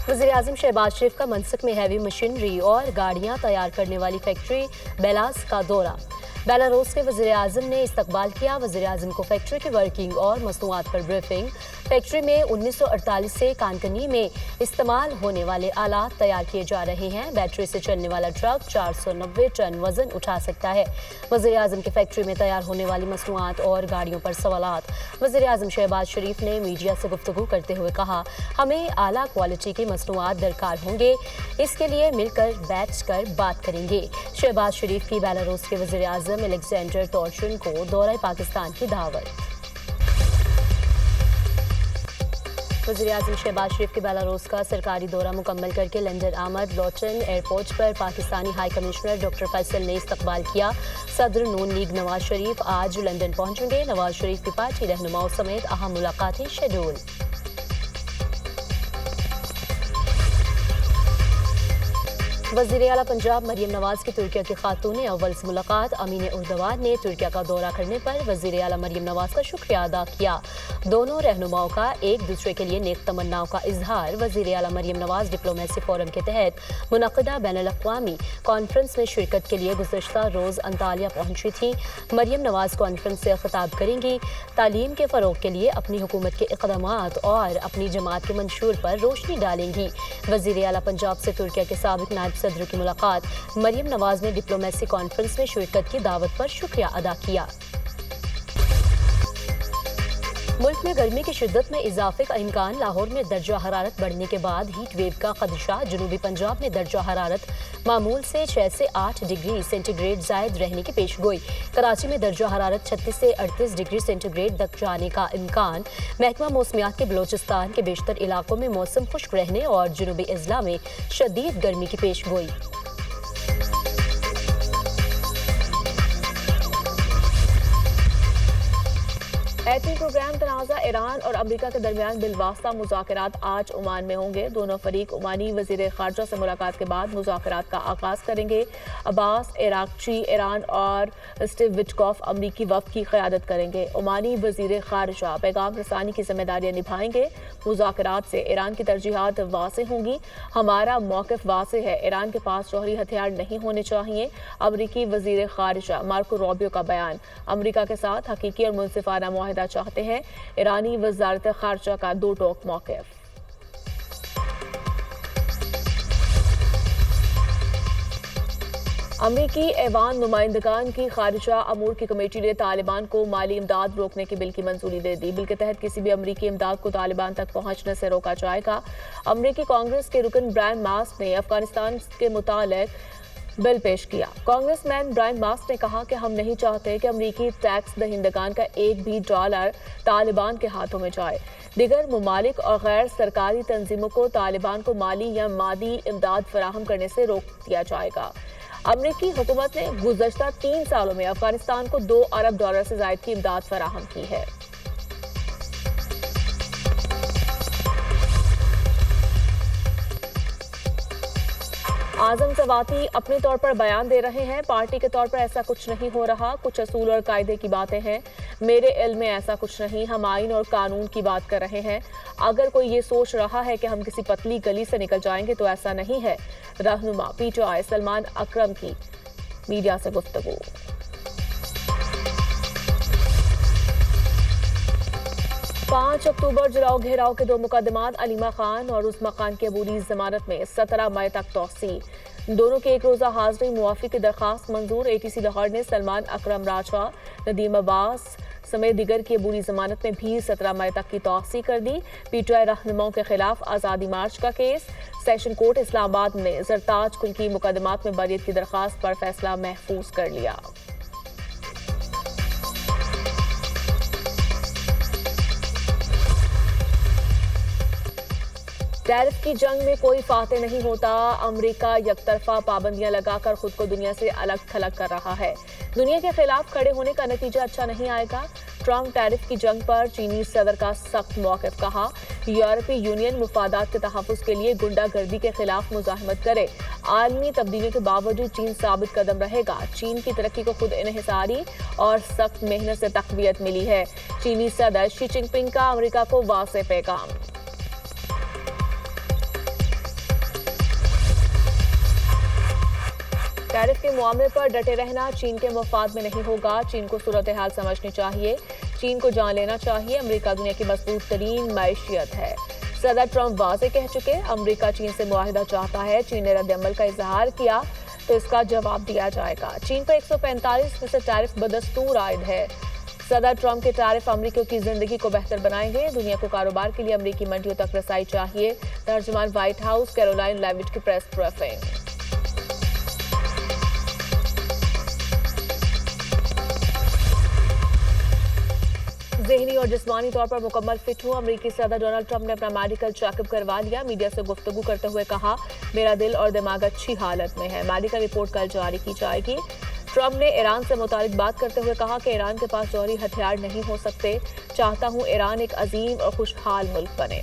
वज़ीर-ए-आज़म शहबाज शरीफ का मनसक में हैवी मशीनरी और गाड़ियां तैयार करने वाली फैक्ट्री बेलास का दौरा। बेलारूस के वज़ीर-ए-आज़म ने इस्तकबाल किया। वज़ीर-ए-आज़म को फैक्ट्री की वर्किंग और मसनूआत पर ब्रीफिंग। फैक्ट्री में 1948 से कानकनी में इस्तेमाल होने वाले आलात तैयार किए जा रहे हैं। बैटरी से चलने वाला ट्रक 490 टन वजन उठा सकता है। वज़ीर-ए-आज़म की फैक्ट्री में तैयार होने वाली मसनूआत और गाड़ियों पर सवालात। वज़ीर-ए-आज़म शहबाज शरीफ ने मीडिया से गुफ्तगू करते हुए कहा, हमें आला क्वालिटी की मसनूआत दरकार होंगे, इसके लिए मिलकर बैठ कर बात करेंगे। शहबाज शरीफ की बेलारूस के वज़ीर-ए-आज़म अलेक्जेंडर तोर्शिन को दौरा पाकिस्तान की दावत। वज़ीर-ए-आज़म शहबाज शरीफ के बेलारूस का सरकारी दौरा मुकम्मल करके लंदन आमद। लॉटन एयरपोर्ट पर Pakistani high commissioner doctor Faisal ने इस्तकबाल किया। सदर नून लीग नवाज शरीफ आज लंदन पहुंचेंगे। नवाज शरीफ की पार्टी रहनुमाओं समेत अहम मुलाकातें शेड्यूल। वज़ीर आला पंजाब मरियम नवाज की तुर्किया की खातून अव्वल से मुलाकात। अमीन उर्दवान ने तुर्किया का दौरा करने पर वज़ीर आला मरियम नवाज का शुक्रिया अदा किया। दोनों रहनुमाओं का एक दूसरे के लिए नेक तमन्नाओं का इजहार। वज़ीर आला मरियम नवाज डिप्लोमेसी फोरम के तहत मुनक़दा बैनुल-अक़वामी कॉन्फ्रेंस में शिरकत के लिए गुज़श्ता रोज़ अंतालिया पहुंची थी। मरियम नवाज कॉन्फ्रेंस से खिताब करेंगी। तालीम के फ़रोग़ के लिए अपनी हुकूमत के इक़दामात और अपनी जमात के मंशूर पर रोशनी डालेंगी। वज़ीर आला पंजाब से तुर्किया के साबिक़ नायब सदर की मुलाकात। मरियम नवाज ने डिप्लोमेसी कॉन्फ्रेंस में शिरकत की दावत पर शुक्रिया अदा किया। मुल्क में गर्मी की शिद्दत में इजाफे का इम्कान। लाहौर में दर्जा हरारत बढ़ने के बाद हीट वेव का खदशा। जनूबी पंजाब में दर्जा हरारत मामूल से 6 से 8 डिग्री सेंटीग्रेड जायद रहने की पेशगोई। कराची में दर्जा हरारत 36 से 38 डिग्री सेंटीग्रेड तक जाने का इम्कान। महकमा मौसमियात के बलोचिस्तान के बेशतर इलाकों में मौसम खुश्क रहने और जनूबी अजला में शदीद गर्मी की पेशगोई। एटमी प्रोग्राम तनाज़ा। ईरान और अमेरिका के दरमियान बिलवास्ता मुज़ाकरात आज ओमान में होंगे। दोनों फरीक ओमानी वज़ीर ख़ारजा से मुलाकात के बाद मुज़ाकरात का आगाज़ करेंगे। अब्बास इराक़ची ईरान और स्टीव विटकॉफ अमरीकी वफ़द की क़यादत करेंगे। ओमानी वज़ीर ख़ारजा पैगाम रसानी की जिम्मेदारियाँ निभाएंगे। मुज़ाकरात से ईरान की तरजीहात वाज़े होंगी। हमारा मौक़िफ़ वाज़े है, ईरान के पास जौहरी हथियार नहीं होने चाहिए। अमरीकी वज़ीर ख़ारजा मार्को रूबियो का बयान। अमरीका के साथ हकीकी और मुनसिफ़ाना मुआहिदा चाहते हैं। ईरानी वज़ारत ख़ारजा का दो टोक मौक़िफ़। अमरीकी ऐवान नुमाइंदगान की खारिजा अमूर की कमेटी ने तालिबान को माली इमदाद रोकने के बिल की मंजूरी दे दी। बिल के तहत किसी भी अमरीकी इमदाद को तालिबान तक पहुंचने से रोका जाएगा। अमरीकी कांग्रेस के रुकन ब्रायन मास्क ने अफगानिस्तान के मुतालिक बिल पेश किया। कांग्रेसमैन ब्रायन मास्क ने कहा कि हम नहीं चाहते कि अमरीकी टैक्स दहिंदगान का एक भी डॉलर तालिबान के हाथों में जाए। दिगर ममालिक और गैर सरकारी तंजीमों को तालिबान को माली या मादी इमदाद फराहम करने से रोक दिया जाएगा। अमरीकी हुकूमत ने गुज़श्ता 3 सालों में अफगानिस्तान को $2 अरब से ज़ायद की इमदाद फराहम की है। आज़म ज़वाती अपने तौर पर बयान दे रहे हैं। पार्टी के तौर पर ऐसा कुछ नहीं हो रहा, कुछ असूल और कायदे की बातें हैं। मेरे इल्म में ऐसा कुछ नहीं, हम आइन और कानून की बात कर रहे हैं। अगर कोई ये सोच रहा है कि हम किसी पतली गली से निकल जाएंगे तो ऐसा नहीं है। रहनुमा PTI सलमान अकरम की मीडिया से गुफ्तगू। 5 अक्टूबर जलाओ घेराव के 2 मुकदमात। अलीमा खान और उस्मा खान की अबूरी जमानत में 17 मई तक तौसी। दोनों की एक रोज़ा हाजिरी मुआफ़ी की दरख्वास्त मंजूर। ATC लाहौर ने सलमान अकरम राजा, नदीम अब्बास समेत दिगर की अबूरी जमानत में भी 17 मई तक की तौसी कर दी। PTI रहनुमाओं के खिलाफ आज़ादी मार्च का केस। सेशन कोर्ट इस्लामाबाद ने जरताज कुल की मुकदमात में बरीयत की दरख्वास्त पर फैसला महफूज कर लिया। टैरिफ की जंग में कोई फाते नहीं होता। अमेरिका यकतरफा पाबंदियां लगाकर खुद को दुनिया से अलग थलग कर रहा है। दुनिया के खिलाफ खड़े होने का नतीजा अच्छा नहीं आएगा। ट्रंप टैरिफ की जंग पर चीनी सदर का सख्त मौक़िफ़। कहा, यूरोपीय यूनियन मुफादात के तहफ़्फ़ुज़ के लिए गुंडागर्दी के खिलाफ मुज़ाहमत करे। आलमी तब्दीलियों के बावजूद चीन साबित कदम रहेगा। चीन की तरक्की को खुद इन्हिसारी और सख्त मेहनत से तक़वियत मिली है। चीनी सदर शी जिनपिंग का अमेरिका को वाज़ेह पैगाम। टैरिफ के मामले पर डटे रहना चीन के मफाद में नहीं होगा। चीन को सूरत हाल समझनी चाहिए। चीन को जान लेना चाहिए अमेरिका दुनिया की मजबूत तरीन मैशियत है। सदर ट्रंप वाजे कह चुके अमेरिका चीन से मुआहिदा चाहता है। चीन ने रद्द-ए-अमल का इजहार किया तो इसका जवाब दिया जाएगा। चीन पर 145% टैरिफ बदस्तूर आयद है। सदर ट्रंप के टैरिफ अमेरिकियों की जिंदगी को बेहतर बनाएंगे। दुनिया को कारोबार के लिए अमेरिकी मंडियों तक रसाई चाहिए। तर्जुमान व्हाइट हाउस कैरोलाइन लेविट की प्रेस ब्रीफिंग। ज़हनी और जिस्मानी तौर पर मुकम्मल फिट हूँ। अमेरिकी सदर डोनाल्ड ट्रंप ने अपना मेडिकल चेकअप करवा लिया। मीडिया से गुफ्तगू करते हुए कहा, मेरा दिल और दिमाग अच्छी हालत में है। मेडिकल रिपोर्ट कल जारी की जाएगी। ट्रंप ने ईरान से मुतालिक बात करते हुए कहा कि ईरान के पास जौहरी हथियार नहीं हो सकते। चाहता हूँ ईरान एक अजीम और खुशहाल मुल्क बने।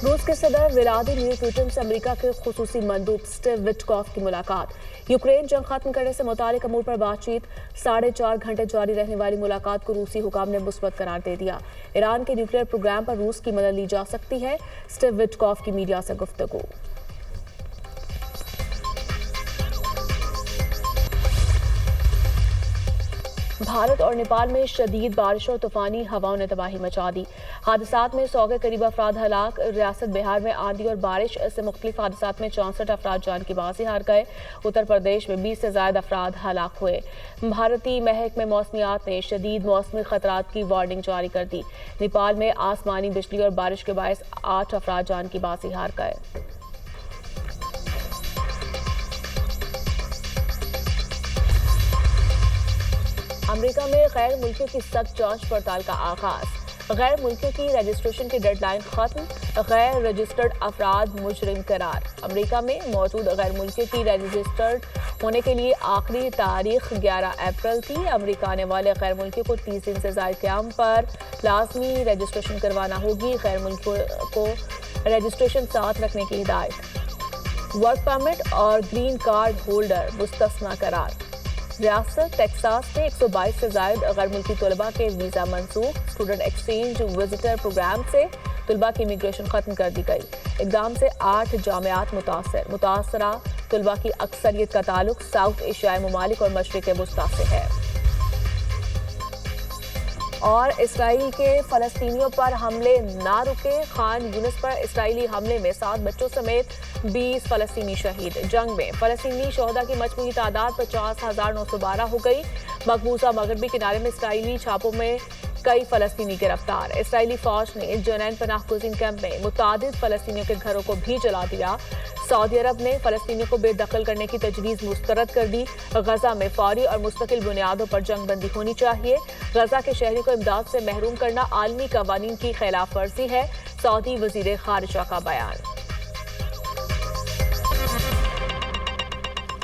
रूस के सदर व्लादिमीर पुतिन से अमेरिका के खुसूसी मंदूब स्टीव विटकॉफ की मुलाकात। यूक्रेन जंग खत्म करने से मुतालिक अमूर पर बातचीत। 4.5 घंटे जारी रहने वाली मुलाकात को रूसी हुकाम ने मुस्बत करार दे दिया। ईरान के न्यूक्लियर प्रोग्राम पर रूस की मदद ली जा सकती है। स्टीव विटकॉफ की मीडिया से गुफ्तगू। भारत और नेपाल में शदीद बारिश और तूफानी हवाओं ने तबाही मचा दी। हादसात में 100 के करीब अफराद हलाक। रियासत बिहार में आंधी और बारिश से मुख्तलिफ हादसात में 64 अफराद जान की बाजी हार गए। उत्तर प्रदेश में 20 से ज्यादा अफराद हलाक हुए। भारतीय महकमे मौसमियात ने शदीद मौसमी खतरात की वार्निंग जारी कर दी। नेपाल में आसमानी बिजली और बारिश के बायस 8 अफराद जान की बाजी हार गए। अमेरिका में गैर मुल्कियों की सख्त जांच पड़ताल का आगाज। गैर मुल्कियों की रजिस्ट्रेशन की डेडलाइन खत्म। गैर रजिस्टर्ड अफराद मुजरिम करार। अमेरिका में मौजूद गैर मुल्कियों की रजिस्टर्ड होने के लिए आखिरी तारीख 11 अप्रैल थी। अमेरिका आने वाले गैर मुल्कियों को 30 दिन से ज़ायद क़याम पर लाजमी रजिस्ट्रेशन करवाना होगी। गैर मुल्कियों को रजिस्ट्रेशन साथ रखने की हिदायत। वर्क परमिट और ग्रीन कार्ड होल्डर मुस्तस्ना करार। रियासत टेक्सास में 122 से ज्यादा गैर मुल्की तलबा के वीज़ा मंसूख। स्टूडेंट एक्सचेंज विजिटर प्रोग्राम से तलबा की इमिग्रेशन खत्म कर दी गई। इक़दाम से 8 जामियात मुतासरा तलबा की अक्सरियत का ताल्लुक साउथ एशियाई ममालिक और मशरिक़ वस्ता से है। और इसराइल के फ़लस्तीनियों पर हमले ना रुके। खान यूनिस पर इसराइली हमले में 7 बच्चों समेत 20 फ़लस्तीनी शहीद। जंग में फ़लस्तीनी शोहदा की मजमूई तादाद 50,912 हो गई। मकबूजा मगरबी किनारे में इसराइली छापों में कई फ़लस्तीनी गिरफ्तार। इसराइली फ़ौज ने जनैन पनाह गुज़ीन कैंप में मुतादिद फ़लस्तीनियों के घरों को भी जला दिया। सऊदी अरब ने फ़लस्तीनियों को बेदखल करने की तजवीज़ मुस्तरद कर दी। गजा में फौरी और मुस्तकिल बुनियादों पर जंग बंदी होनी चाहिए। गजा के शहरी को इमदाद से महरूम करना आलमी कवानीन की खिलाफ वर्जी है। सऊदी वज़ीर ख़ारिजा का बयान।